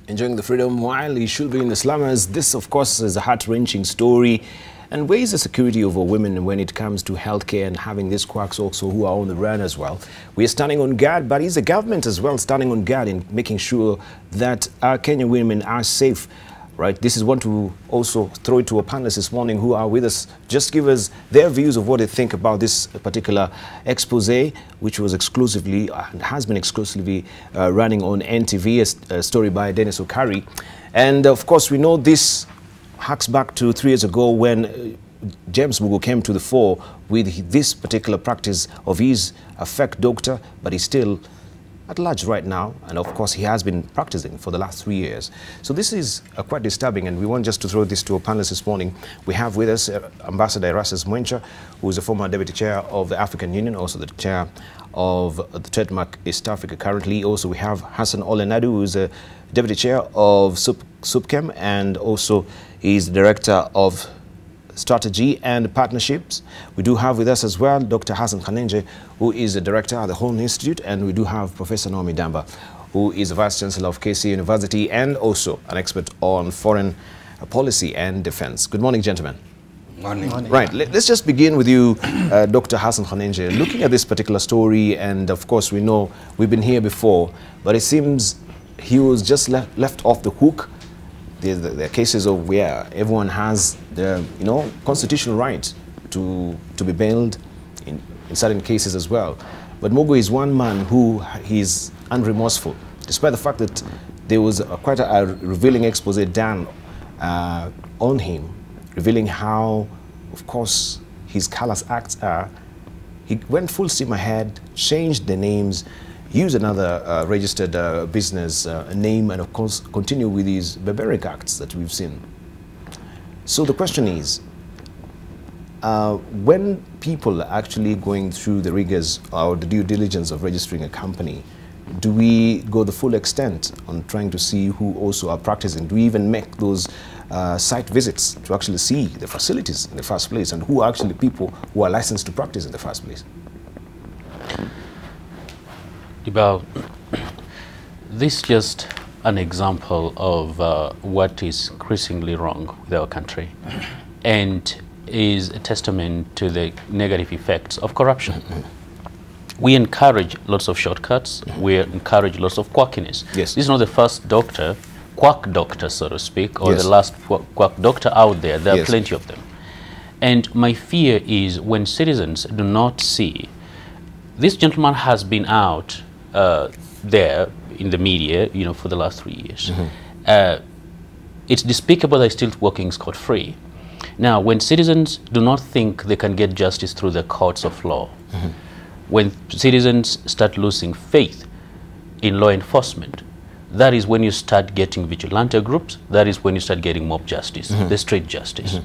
enjoying the freedom while he should be in the slummers. This, of course, is a heart-wrenching story. And where is the security of women when it comes to healthcare and having these quacks also who are on the run as well? We are standing on guard, but is the government as well standing on guard in making sure that our Kenyan women are safe? Right, this is one to also throw it to our panelists this morning who are with us. Just give us their views of what they think about this particular expose, which was exclusively, has been exclusively running on NTV, a story by Dennis Okari. And of course, we know this harks back to 3 years ago when James Mugo came to the fore with this particular practice of his a fake doctor, but he's still at large right now, and of course he has been practicing for the last 3 years. So this is quite disturbing, and we want just to throw this to our panelists this morning. We have with us Ambassador Erastus Mwencha, who is the former Deputy Chair of the African Union, also the Chair of the Trademark East Africa currently. Also we have Hassan Olenadu, who is the Deputy Chair of SUPCEM, and also is the Director of Strategy and Partnerships. We do have with us as well Dr. Hassan Khanenje, who is the Director at the Horn Institute, and we do have Professor Naomi Damba, who is the Vice Chancellor of KC University and also an expert on foreign policy and defense. Good morning, gentlemen. Morning. Morning. Right, let's just begin with you, Dr. Hassan Khanenje. Looking at this particular story, and of course we know we've been here before, but it seems he was just left off the hook. There are cases of where everyone has the constitutional right to be bailed in certain cases as well. But Mugo is one man who is unremorseful, despite the fact that there was quite a revealing expose done on him, revealing how, of course, his callous acts are. He went full steam ahead, changed the names, use another registered business name, and of course continue with these barbaric acts that we've seen. So the question is, when people are actually going through the rigors or the due diligence of registering a company, do we go the full extent on trying to see who also are practicing? Do we even make those site visits to actually see the facilities in the first place, and who are actually people who are licensed to practice in the first place? Well, this is just an example of what is increasingly wrong with our country, and is a testament to the negative effects of corruption. We encourage lots of shortcuts. We encourage lots of quackiness. Yes. This is not the first doctor, quack doctor, so to speak, or the last quack doctor out there. There are plenty of them. And my fear is when citizens do not see, this gentleman has been out there in the media, for the last 3 years. It's despicable that he's still working scot-free. Now, when citizens do not think they can get justice through the courts of law, when citizens start losing faith in law enforcement, that is when you start getting vigilante groups. That is when you start getting mob justice, the street justice.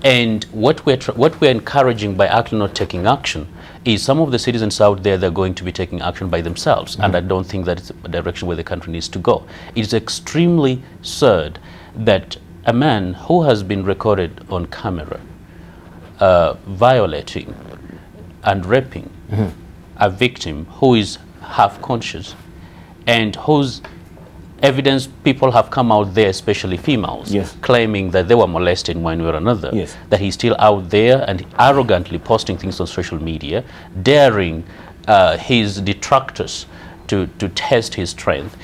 And what we're encouraging by actually not taking action is some of the citizens out there, they're going to be taking action by themselves. And I don't think that it's a direction where the country needs to go. It's extremely sad that a man who has been recorded on camera violating and raping a victim who is half conscious, and whose evidence people have come out there, especially females, claiming that they were molested in one way or another, that he's still out there and arrogantly posting things on social media, daring his detractors to test his strength.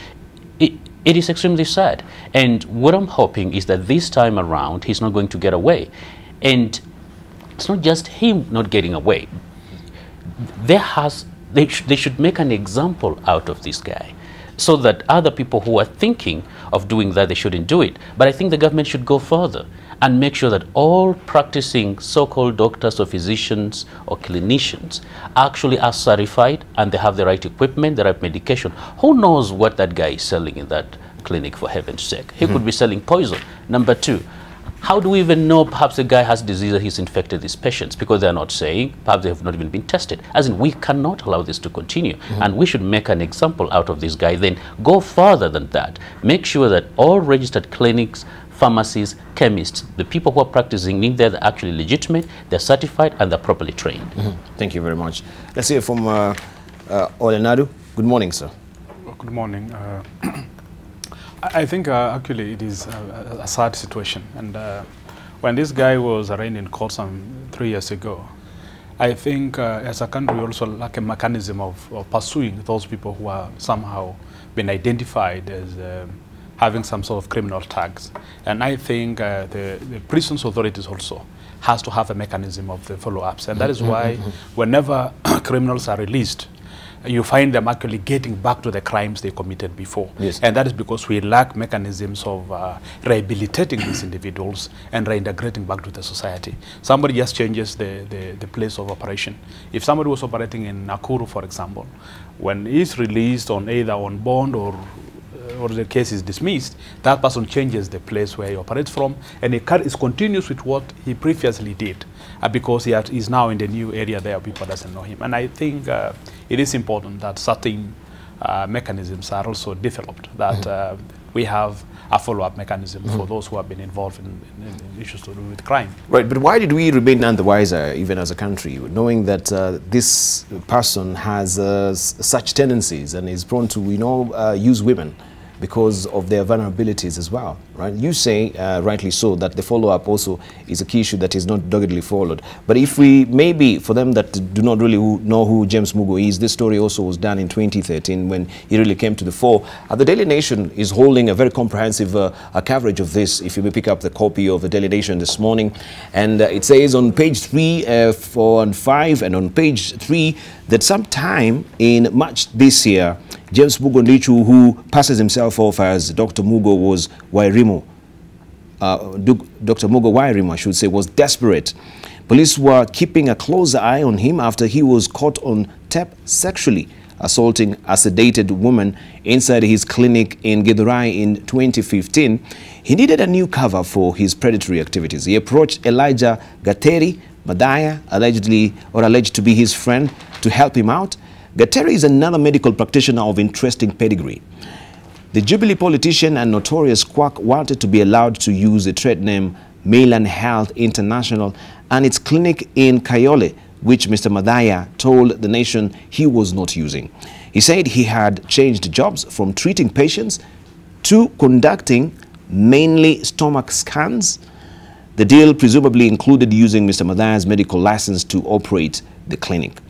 It is extremely sad. And what I'm hoping is that this time around, he's not going to get away. And it's not just him not getting away. They should make an example out of this guy, so that other people who are thinking of doing that, they shouldn't do it. But I think the government should go further and make sure that all practicing so-called doctors or physicians or clinicians actually are certified and they have the right equipment, the right medication. Who knows what that guy is selling in that clinic, for heaven's sake? He could be selling poison. Number two, how do we even know perhaps the guy has disease that he's infected these patients? Because they're not saying, perhaps they have not even been tested. As in, we cannot allow this to continue. And we should make an example out of this guy, then go further than that. Make sure that all registered clinics, pharmacies, chemists, the people who are practicing in there, they're actually legitimate, they're certified, and they're properly trained. Thank you very much. Let's hear from Olenadu. Good morning, sir. Good morning. I think actually it is a sad situation. And when this guy was arraigned in court some 3 years ago, I think as a country we also lack a mechanism of pursuing those people who are somehow been identified as having some sort of criminal tags. And I think the prisons authorities also has to have a mechanism of the follow-ups. And that is why whenever criminals are released, you find them actually getting back to the crimes they committed before. Yes. And that is because we lack mechanisms of rehabilitating these individuals and reintegrating back to the society. Somebody just changes the place of operation. If somebody was operating in Nakuru, for example, when he's released on either on bond or the case is dismissed, that person changes the place where he operates from, and he continues with what he previously did, because he's now in the new area there, people doesn't know him. And I think it is important that certain mechanisms are also developed, that we have a follow-up mechanism for those who have been involved in issues to do with crime. Right, but why did we remain none the wiser, even as a country, knowing that this person has such tendencies and is prone to, use women because of their vulnerabilities as well, right? You say, rightly so, that the follow-up also is a key issue that is not doggedly followed. But if we, maybe for them that do not really know who James Mugo is, this story also was done in 2013 when he really came to the fore. The Daily Nation is holding a very comprehensive coverage of this, if you may pick up the copy of the Daily Nation this morning. And it says on page 3, 4 and 5, and on page 3, that sometime in March this year, James Mugo Ndichu, who passes himself off as Dr. Mugo was Wairimu, Dr. Mugo Wa Wairimu, I should say, was desperate. Police were keeping a closer eye on him after he was caught on tape sexually assaulting a sedated woman inside his clinic in Githurai in 2015. He needed a new cover for his predatory activities. He approached Elijah Gateri Madaya, alleged to be his friend, to help him out. Gateri is another medical practitioner of interesting pedigree. The Jubilee politician and notorious quack wanted to be allowed to use the trade name Mainland Health International and its clinic in Kayole, which Mr. Madaya told the Nation he was not using. He said he had changed jobs from treating patients to conducting mainly stomach scans. The deal presumably included using Mr. Madaya's medical license to operate the clinic.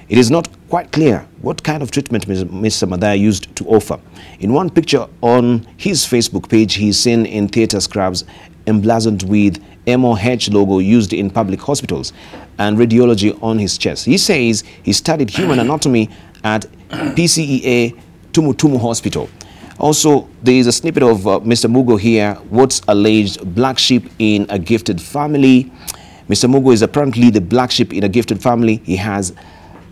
It is not quite clear what kind of treatment Mr. Madaya used to offer. In one picture on his Facebook page, he is seen in theatre scrubs emblazoned with MOH logo used in public hospitals and radiology on his chest. He says he studied human anatomy at PCEA Tumutumu Hospital. Also, there is a snippet of Mr. Mugo here, what's alleged black sheep in a gifted family. Mr. Mugo is apparently the black sheep in a gifted family. He has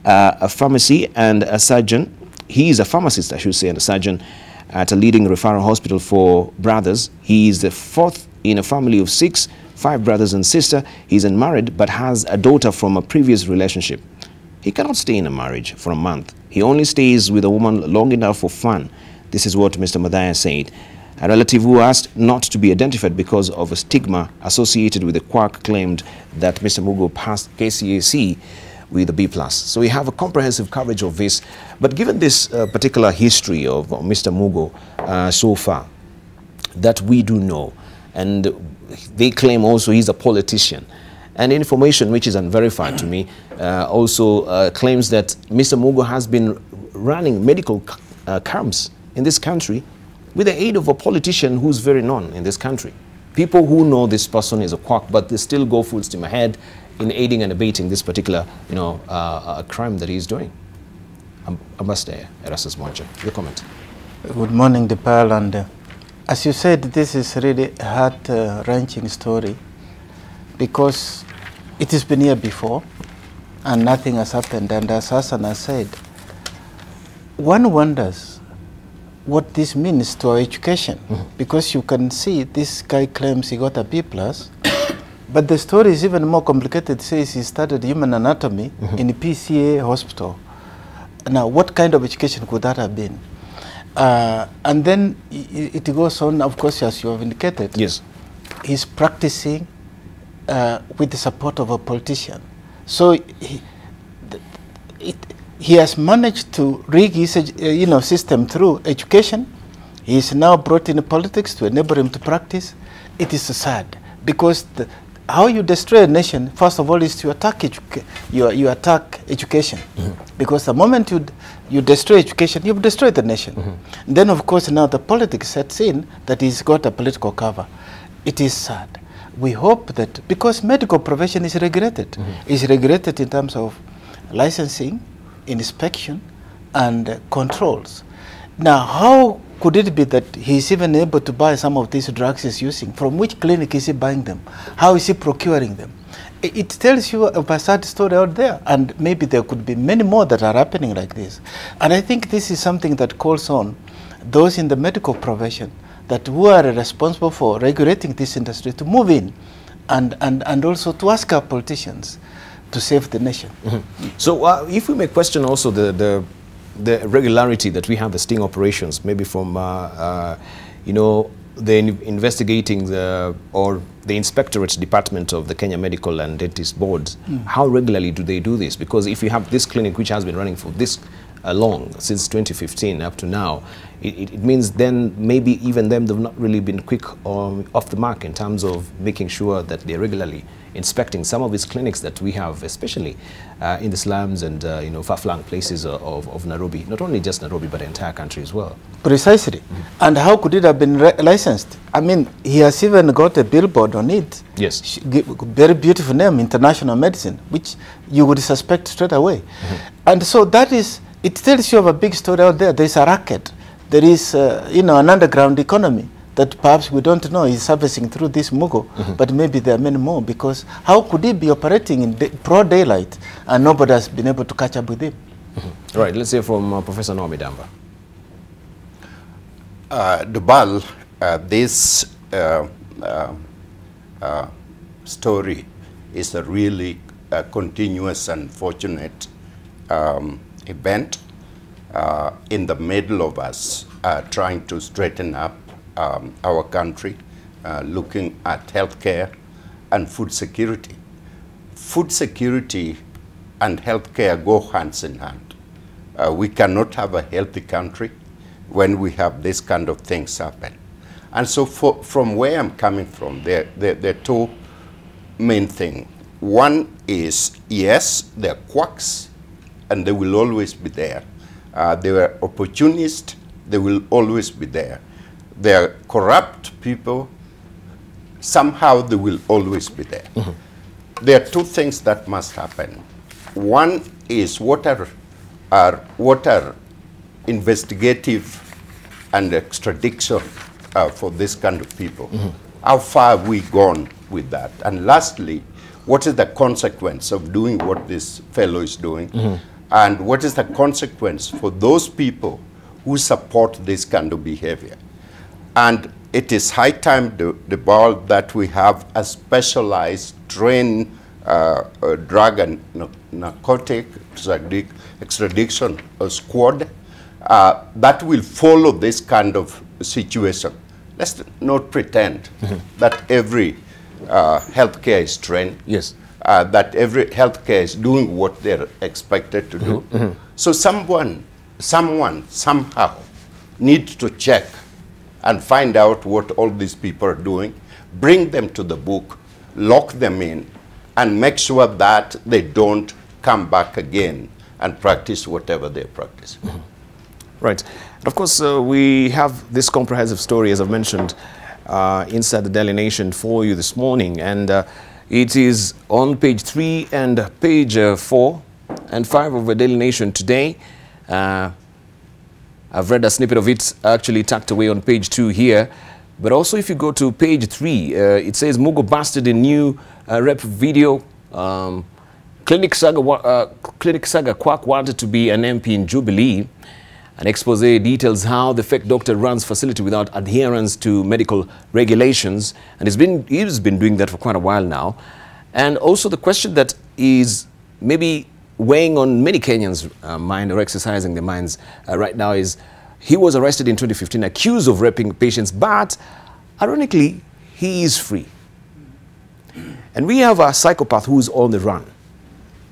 a pharmacy and a surgeon. He is a pharmacist, I should say, and a surgeon at a leading referral hospital for brothers. He is the fourth in a family of 6, 5 brothers and sister. He is unmarried but has a daughter from a previous relationship. He cannot stay in a marriage for a month. He only stays with a woman long enough for fun. This is what Mr. Madaya said. A relative who asked not to be identified because of a stigma associated with the quack claimed that Mr. Mugo passed KCAC with a B+. So we have a comprehensive coverage of this. But given this particular history of Mr. Mugo so far, that we do know, and they claim also he's a politician, and information which is unverified to me also claims that Mr. Mugo has been running medical camps in this country with the aid of a politician who's very known in this country. People who know this person is a quack, but they still go full steam ahead in aiding and abating this particular, crime that he's doing. Ambassador Erastus Mwanja, your comment. Good morning, Depal, and as you said, this is really a heart-wrenching story because it has been here before and nothing has happened. And as Hassan has said, one wonders what this means to our education, because you can see this guy claims he got a B+, but the story is even more complicated. It says he studied human anatomy in the PCA hospital. Now, what kind of education could that have been? And then it goes on, of course, as you have indicated. Yes. He's practicing with the support of a politician. So he has managed to rig his system through education, he is now brought in politics to enable him to practice. It is sad because how you destroy a nation, first of all, is to attack you attack education. Because the moment you destroy education, you've destroyed the nation. Then, of course, now the politics sets in that he's got a political cover. It is sad. We hope that, because medical profession is regulated, is regulated in terms of licensing, inspection, and controls. Now, how could it be that he's even able to buy some of these drugs he's using? From which clinic is he buying them? How is he procuring them? It tells you a sad story out there, and maybe there could be many more that are happening like this. And I think this is something that calls on those in the medical profession that who are responsible for regulating this industry to move in and also to ask our politicians to save the nation. So if we may question also the regularity that we have the sting operations, maybe from you know, the investigating or the inspectorate department of the Kenya Medical and Dentist Boards, how regularly do they do this? Because if you have this clinic which has been running for this long, since 2015 up to now, it means then maybe even them, they've not really been quick off the mark in terms of making sure that they're regularly inspecting some of these clinics that we have, especially in the slums and you know, far-flung places of Nairobi, not only just Nairobi but the entire country as well. Precisely. And how could it have been licensed? I mean, he has even got a billboard on it. Yes. Very beautiful name, International Medicine, which you would suspect straight away. And so that is, it tells you of a big story out there. There is a racket. There is, you know, an underground economy that perhaps we don't know is servicing through this Mugo, but maybe there are many more, because how could he be operating in broad daylight and nobody has been able to catch up with him? Right, let's hear from Professor Naomi Damba. Dubal, this story is a really continuous and fortunate event in the middle of us trying to straighten up our country, looking at healthcare and food security. Food security and healthcare go hands in hand. We cannot have a healthy country when we have this kind of things happen. And so from where I'm coming from, there are two main things. One is, yes, there are quacks, and they will always be there. There are opportunists, they will always be there. There are corrupt people, somehow they will always be there. There are two things that must happen. One is what are investigative and extradition for this kind of people. How far have we gone with that? And lastly, what is the consequence of doing what this fellow is doing? And what is the consequence for those people who support this kind of behavior? And it is high time, Dubal, that we have a specialized trained drug and narcotic extradition squad that will follow this kind of situation. Let's not pretend that every healthcare is trained. Yes. That every healthcare is doing what they're expected to do. So someone, somehow needs to check and find out what all these people are doing, bring them to the book, lock them in, and make sure that they don't come back again and practice whatever they practice. Right. And of course, we have this comprehensive story, as I've mentioned, inside the Daily Nation for you this morning. And it is on page 3 and page 4 and 5 of the Daily Nation today. I've read a snippet of it actually tucked away on page 2 here. But also if you go to page 3, it says Mugo busted in new rep video. Clinic Saga Quack wanted to be an MP in Jubilee. An expose details how the fake doctor runs facility without adherence to medical regulations. And he's been doing that for quite a while now. And also the question that is maybe weighing on many Kenyans' mind or exercising their minds right now is he was arrested in 2015 accused of raping patients, but ironically, he is free. And we have a psychopath who's on the run.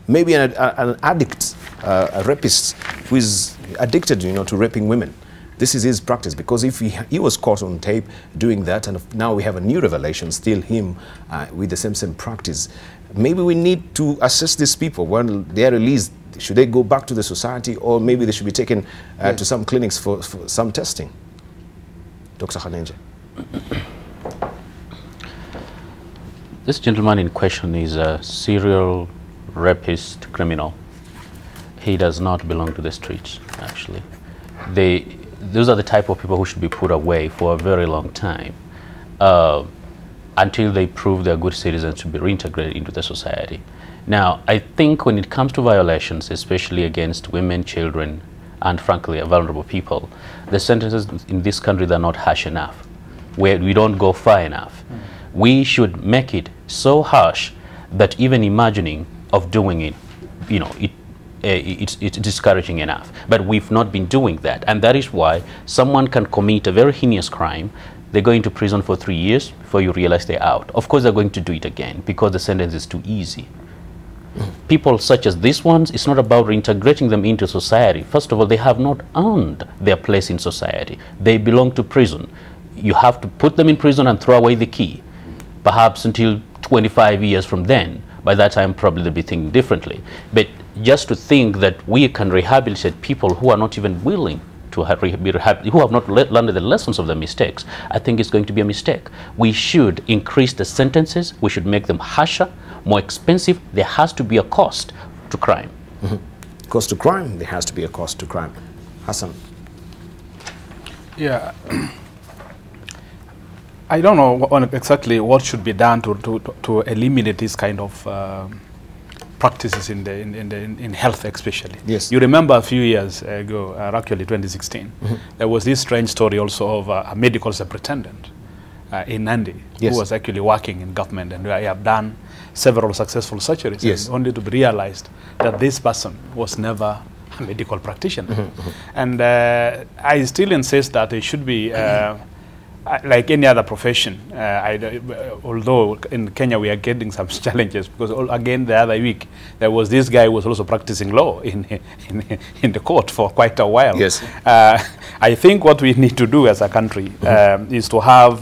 Maybe an addict, a rapist who is addicted, you know, to raping women. this is his practice, because if he was caught on tape doing that, and now we have a new revelation, still him with the same practice, maybe we need to assess these people when they are released. Should they go back to the society, or maybe they should be taken to some clinics for some testing? Dr. Khanenje. This gentleman in question is a serial rapist criminal. He does not belong to the streets, actually. Those are the type of people who should be put away for a very long time until they prove they're good citizens to be reintegrated into the society. Now, I think when it comes to violations, especially against women, children, and frankly, vulnerable people, the sentences in this country are not harsh enough, where we don't go far enough. We should make it so harsh that even imagining of doing it, you know, it's discouraging enough. But we've not been doing that, and that is why someone can commit a very heinous crime. They go into prison for 3 years before you realize they're out. Of course, they're going to do it again because the sentence is too easy. People such as these ones, it's not about reintegrating them into society. First of all, they have not earned their place in society. They belong to prison. You have to put them in prison and throw away the key. Perhaps until 25 years from then. By that time, probably they'll be thinking differently. But just to think that we can rehabilitate people who are not even willing to be rehabilitated, who have not learned the lessons of their mistakes, I think it's going to be a mistake. We should increase the sentences. We should make them harsher, more expensive. There has to be a cost to crime. Cost to crime? There has to be a cost to crime. Hassan. Yeah. I don't know exactly what should be done to eliminate this kind of practices in health, especially. Yes. You remember a few years ago, actually 2016, there was this strange story also of a medical superintendent in Nandi, who was actually working in government, and I have done several successful surgeries, only to be realized that this person was never a medical practitioner. And I still insist that it should be like any other profession, although in Kenya we are getting some challenges, because again the other week there was this guy who was also practicing law in the court for quite a while. Yes. I think what we need to do as a country is to have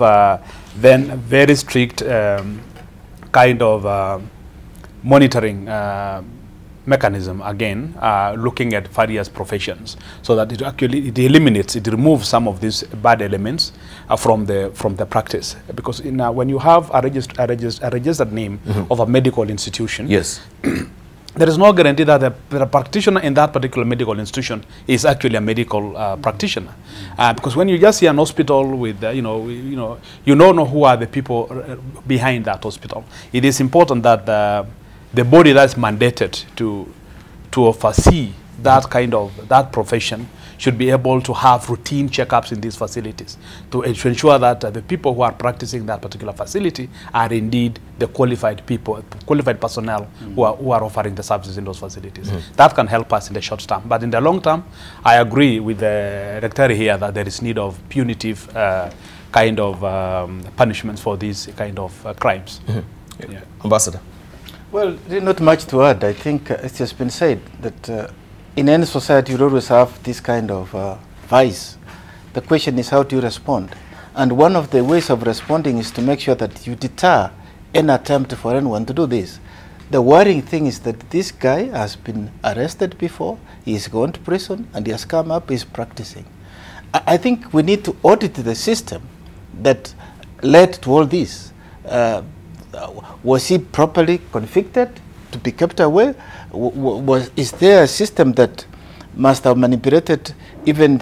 then very strict kind of monitoring mechanism, again, looking at various professions, so that it eliminates, it removes some of these bad elements from the practice. Because when you have a registered name of a medical institution, there is no guarantee that the practitioner in that particular medical institution is actually a medical practitioner. Because when you just see an hospital with, you don't know who are the people behind that hospital. It is important that the body that's mandated to oversee that kind of profession should be able to have routine checkups in these facilities to ensure that the people who are practicing that particular facility are indeed the qualified personnel who are offering the services in those facilities. That can help us in the short term. But in the long term, I agree with the Rector here that there is need of punitive kind of punishments for these kind of crimes. Ambassador. Well, there's not much to add. I think it's just been said that in any society you always have this kind of vice. The question is, how do you respond? And one of the ways of responding is to make sure that you deter any attempt for anyone to do this. The worrying thing is that this guy has been arrested before, he's gone to prison, and he has come up, he's practicing. I think we need to audit the system that led to all this. Was he properly convicted to be kept away? Is there a system that must have manipulated even,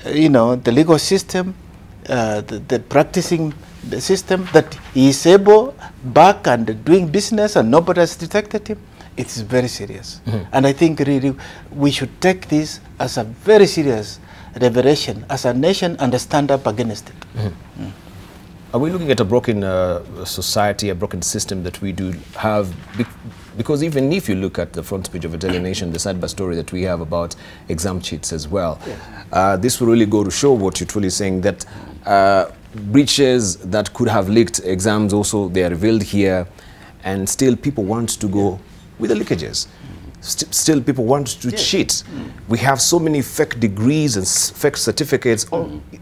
the legal system, the practicing the system, that he is able back and doing business and nobody has detected him? It is very serious. And I think really we should take this as a very serious revelation as a nation and stand up against it. Are we looking at a broken society, a broken system that we do have? Because even if you look at the front page of a Daily Nation, the sidebar story that we have about exam cheats as well, this will really go to show what you're truly saying, that breaches that could have leaked exams also, they are revealed here, and still people want to go with the leakages. still people want to cheat. We have so many fake degrees and fake certificates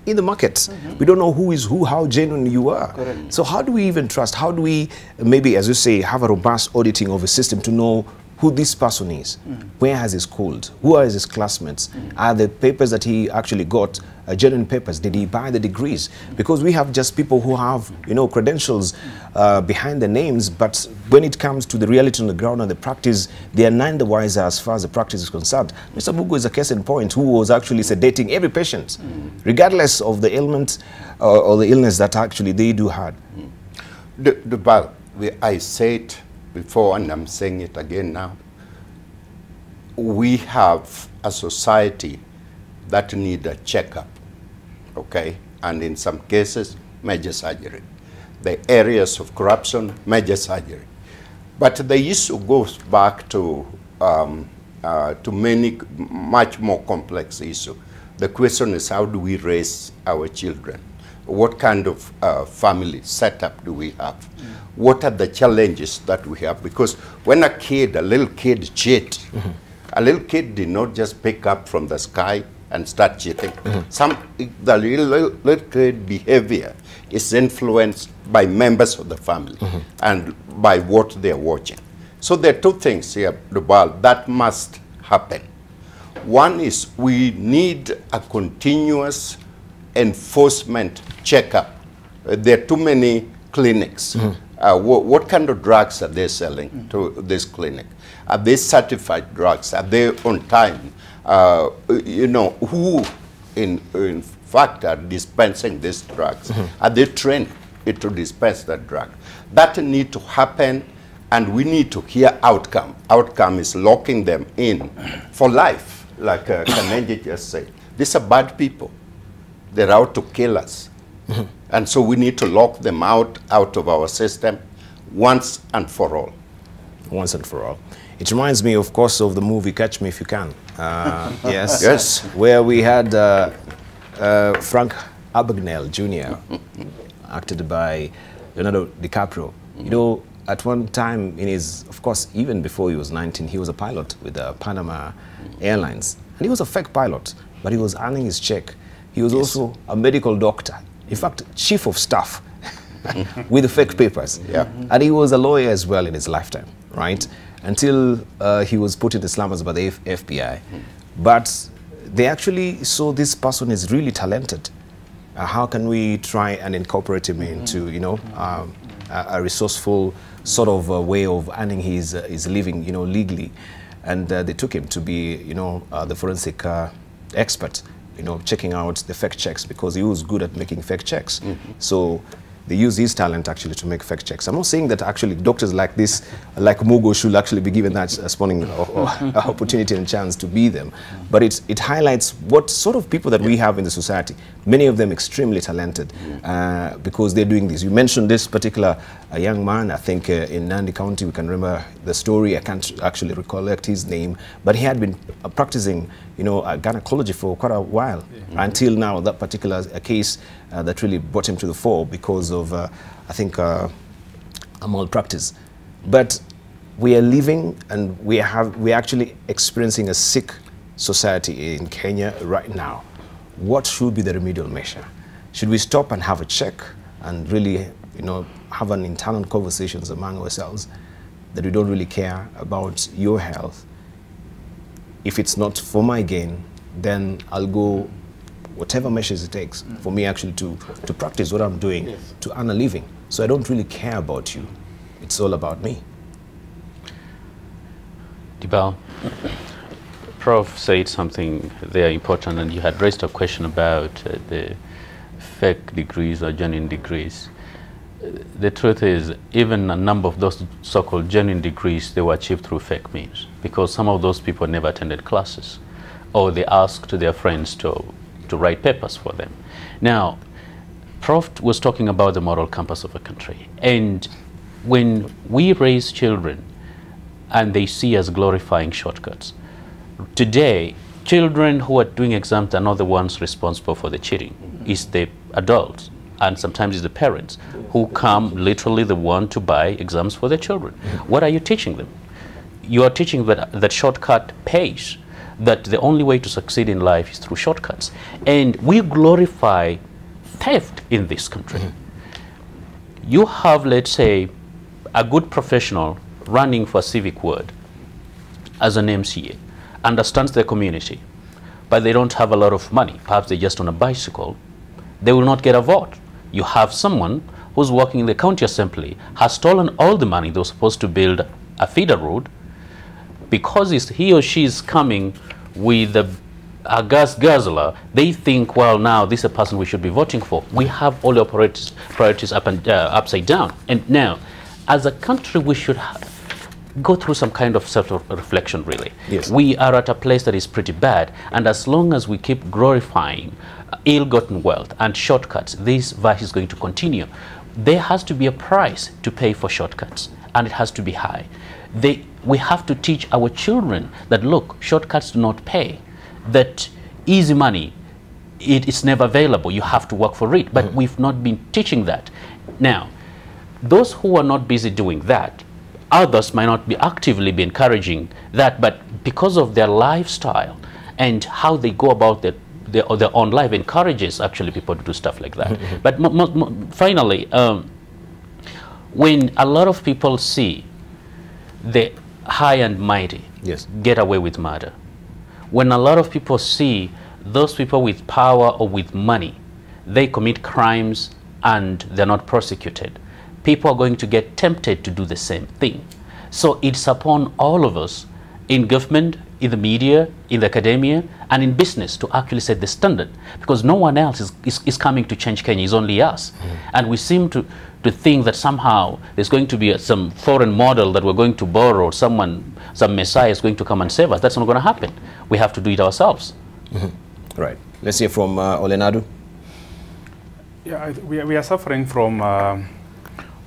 in the market. We don't know who is who, how genuine you are. Correct. So how do we even trust? How do we maybe, as you say, have a robust auditing of a system to know who this person is? Where has he schooled? Who are his classmates? Are the papers that he actually got genuine papers? Did he buy the degrees? Because we have just people who have, credentials behind their names, but when it comes to the reality on the ground and the practice, they are none the wiser as far as the practice is concerned. Mr. Mugo is a case in point who was actually sedating every patient, regardless of the ailment or the illness that actually they do had. I said before, and I'm saying it again now, we have a society that need a checkup, okay? And in some cases, major surgery. The areas of corruption, major surgery. But the issue goes back to many, much more complex issue. The question is, how do we raise our children? What kind of family setup do we have? What are the challenges that we have? Because when a little kid cheats, a little kid did not just pick up from the sky and start cheating. The little kid behavior is influenced by members of the family and by what they're watching. So there are two things here, that must happen. One is we need a continuous enforcement checkup. There are too many clinics. What kind of drugs are they selling to this clinic? Are they certified drugs? Are they on time? Who in fact are dispensing these drugs? Are they trained to dispense that drug? That need to happen, and we need to hear outcome. Outcome is locking them in for life, like Kanenji just said. These are bad people. They're out to kill us. And so we need to lock them out of our system once and for all. Once and for all. It reminds me, of course, of the movie Catch Me If You Can. Yes. Yes. Where we had Frank Abagnale Jr., acted by Leonardo DiCaprio. At one time in his, of course, even before he was 19, he was a pilot with Panama Airlines. And he was a fake pilot, but he was earning his check. He was also a medical doctor. In fact, chief of staff with the fake papers. And he was a lawyer as well in his lifetime, right? Until he was put into slumbers by the FBI. But they actually saw this person is really talented. How can we try and incorporate him into, a resourceful sort of way of earning his living, legally? And they took him to be, the forensic expert, checking out the fake checks, because he was good at making fake checks. So they use his talent actually to make fake checks. I'm not saying that actually doctors like this, like Mugo, should actually be given that spawning opportunity and chance to be them. But it highlights what sort of people that we have in the society. Many of them extremely talented because they're doing this. You mentioned this particular young man, I think in Nandi County, we can remember the story. I can't actually recollect his name, but he had been practicing, gynecology for quite a while until now. That particular case that really brought him to the fore because of, I think, a malpractice. But we are living and we're actually experiencing a sick society in Kenya right now. What should be the remedial measure? Should we stop and have a check and really, have an internal conversations among ourselves that we don't really care about your health? If it's not for my gain, then I'll go whatever measures it takes for me actually to practice what I'm doing, to earn a living. So I don't really care about you. It's all about me. Dibal, Prof said something there important, and you had raised a question about the fake degrees or genuine degrees. The truth is, even a number of those so-called genuine degrees, they were achieved through fake means, because some of those people never attended classes, or they asked their friends to write papers for them. Now, Prof was talking about the moral compass of a country, and when we raise children and they see us glorifying shortcuts, today, children who are doing exams are not the ones responsible for the cheating. It's the adults, and sometimes it's the parents who come literally the one to buy exams for their children. What are you teaching them? you are teaching that shortcut pays, that the only way to succeed in life is through shortcuts. And we glorify theft in this country. You have, let's say, a good professional running for civic ward as an MCA, understands the community, but they don't have a lot of money. Perhaps they're just on a bicycle. They will not get a vote. You have someone who's working in the county assembly, has stolen all the money they were supposed to build a feeder road, because he or she is coming with a gas guzzler. They think, well, now this is a person we should be voting for. We have all our priorities upside down. And now, as a country, we should go through some kind of self-reflection, really. Yes. We are at a place that is pretty bad, and as long as we keep glorifying ill-gotten wealth and shortcuts, this vice is going to continue. There has to be a price to pay for shortcuts, and it has to be high. We have to teach our children that, look, shortcuts do not pay, that easy money, it's never available. You have to work for it. But we've not been teaching that. Now, those who are not busy doing that, others might not be actively be encouraging that, but because of their lifestyle and how they go about their own life encourages actually people to do stuff like that. But finally, when a lot of people see the high and mighty get away with murder, when a lot of people see those people with power or with money, they commit crimes and they're not prosecuted, people are going to get tempted to do the same thing. So it's upon all of us in government, in the media, in the academia, and in business to actually set the standard, because no one else is coming to change Kenya. It's only us. And we seem to think that somehow there's going to be some foreign model that we're going to borrow, some messiah is going to come and save us. That's not going to happen. We have to do it ourselves. Right. Let's hear from Olenadu. Yeah, we are suffering from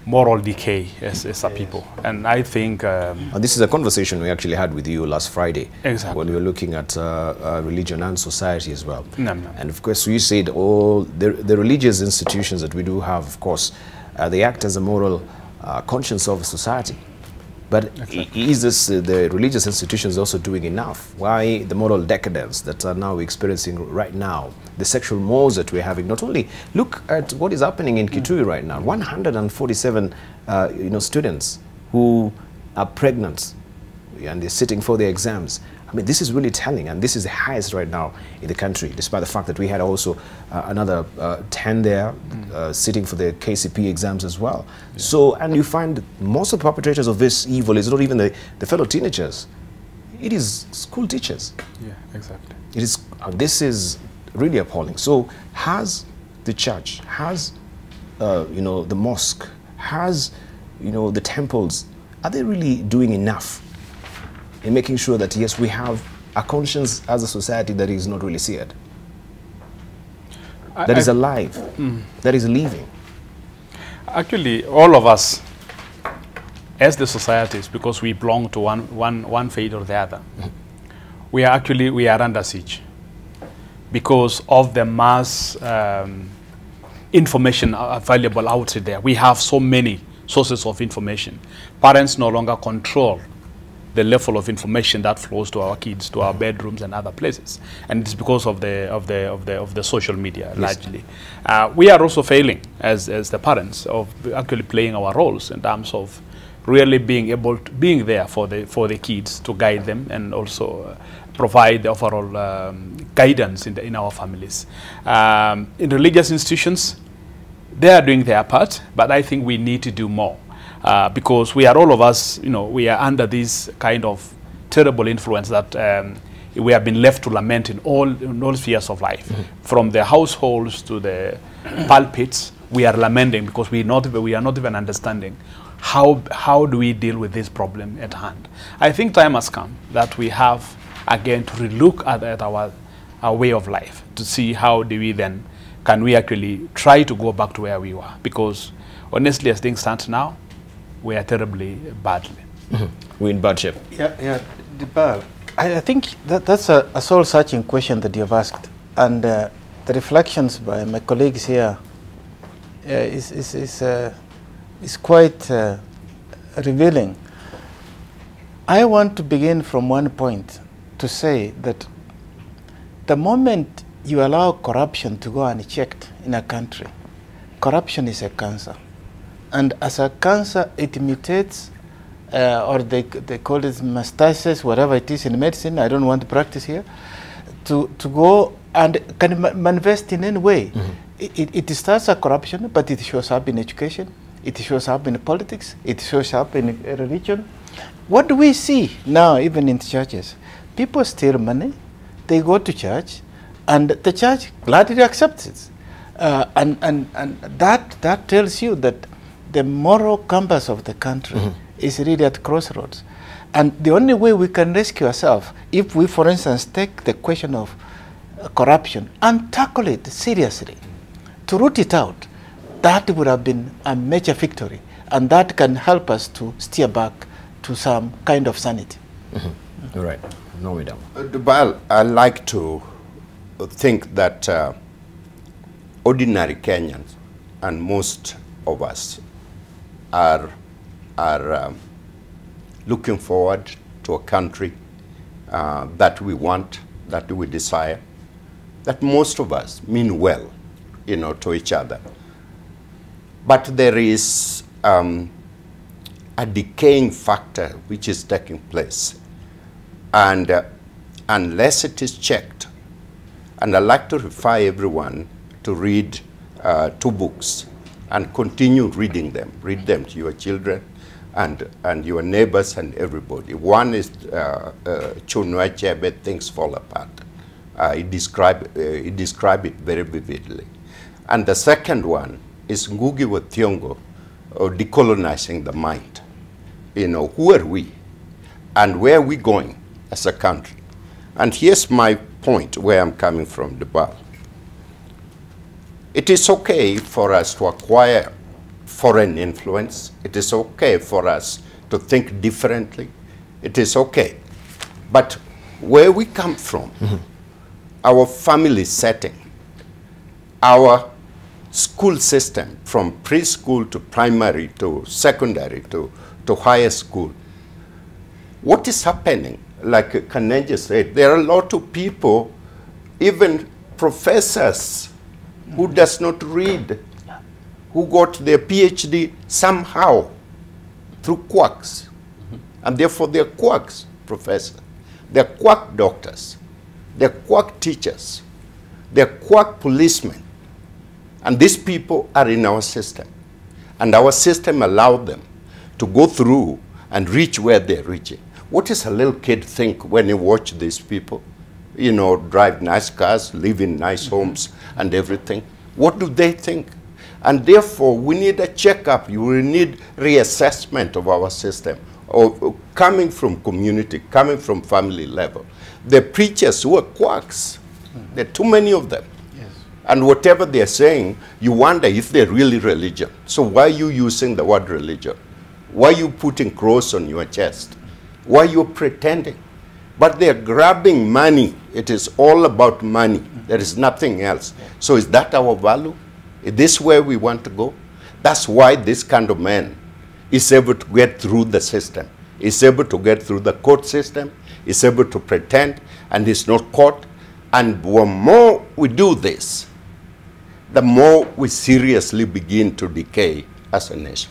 moral decay as a people, and I think and this is a conversation we actually had with you last Friday, when we were looking at religion and society as well. And of course you said all the religious institutions that we do have, of course, they act as a moral conscience of society, but is this the religious institutions also doing enough? Why the moral decadence that are now experiencing right now, the sexual mores that we're having? Not only look at what is happening in Kitui right now, 147 students who are pregnant and they're sitting for their exams. I mean, this is really telling, and this is the highest right now in the country, despite the fact that we had also another 10 there sitting for the KCP exams as well. So, and you find most of the perpetrators of this evil is not even the fellow teenagers. It is school teachers. Yeah, exactly. It is, this is really appalling. So has the church, has the mosque, has the temples, are they really doing enough in making sure that, yes, we have a conscience as a society that is not really seared, that is alive, that is living? Actually, all of us, as the societies, because we belong to one faith or the other, we are under siege because of the mass information available out there. We have so many sources of information. Parents no longer control the level of information that flows to our kids, to our bedrooms and other places, and it's because of the social media largely. We are also failing as the parents of actually playing our roles in terms of really being there for the kids, to guide them and also provide the overall guidance in our families. In religious institutions, they are doing their part, but I think we need to do more. Because we are all of us, we are under this kind of terrible influence that we have been left to lament in all spheres of life, from the households to the pulpits. We are lamenting because we are not even understanding how do we deal with this problem at hand. I think time has come that we have again to relook at our way of life, to see how do we then can we actually try to go back to where we were, because honestly, as things stand now, we are terribly badly. We're in bad shape. Yeah, I think that's a soul-searching question that you've asked, and the reflections by my colleagues here is quite revealing. I want to begin from one point to say that the moment you allow corruption to go unchecked in a country, corruption is a cancer. And as a cancer, it mutates, or they call it metastasis, whatever it is in medicine. I don't want to practice here, to go and can manifest in any way. It starts as corruption, but it shows up in education, it shows up in politics, it shows up in religion. What do we see now, even in churches? People steal money, they go to church, and the church gladly accepts it. And that tells you that the moral compass of the country is really at crossroads. And the only way we can rescue ourselves, if we, for instance, take the question of corruption and tackle it seriously, to root it out, that would have been a major victory. And that can help us to steer back to some kind of sanity. All right. No, we don't. Well, I like to think that ordinary Kenyans and most of us are looking forward to a country that we want, that we desire, that most of us mean well, you know, to each other. But there is a decaying factor which is taking place. And unless it is checked, and I'd like to refer everyone to read 2 books and continue reading them. Read them to your children and your neighbors and everybody. One is Chunwa Chebe, Things Fall Apart. He described it very vividly. And the second one is Mugo Wa Wairimu, or Decolonizing the Mind. You know, who are we? And where are we going as a country? And here's my point where I'm coming from, Debal. It is okay for us to acquire foreign influence. It is okay for us to think differently. It is okay. But where we come from, our family setting, our school system, from preschool to primary to secondary to higher school, what is happening? Like Kanenja said, there are a lot of people, even professors, who does not read, who got their PhD somehow through quacks. And therefore they're quacks, professor. They're quack doctors. They're quack teachers. They're quack policemen. And these people are in our system. And our system allowed them to go through and reach where they're reaching. What does a little kid think when he watch these people? You know, drive nice cars, live in nice homes and everything. What do they think? And therefore, we need a checkup. We need reassessment of our system, of coming from community, coming from family level. The preachers who are quacks, there are too many of them. Yes. And whatever they're saying, you wonder if they're really religion. So why are you using the word religion? Why are you putting cross on your chest? Why are you pretending? But they're grabbing money. It is all about money. There is nothing else. So is that our value? Is this where we want to go? That's why this kind of man is able to get through the system, is able to get through the court system, is able to pretend, and is not caught. And the more we do this, the more we seriously begin to decay as a nation.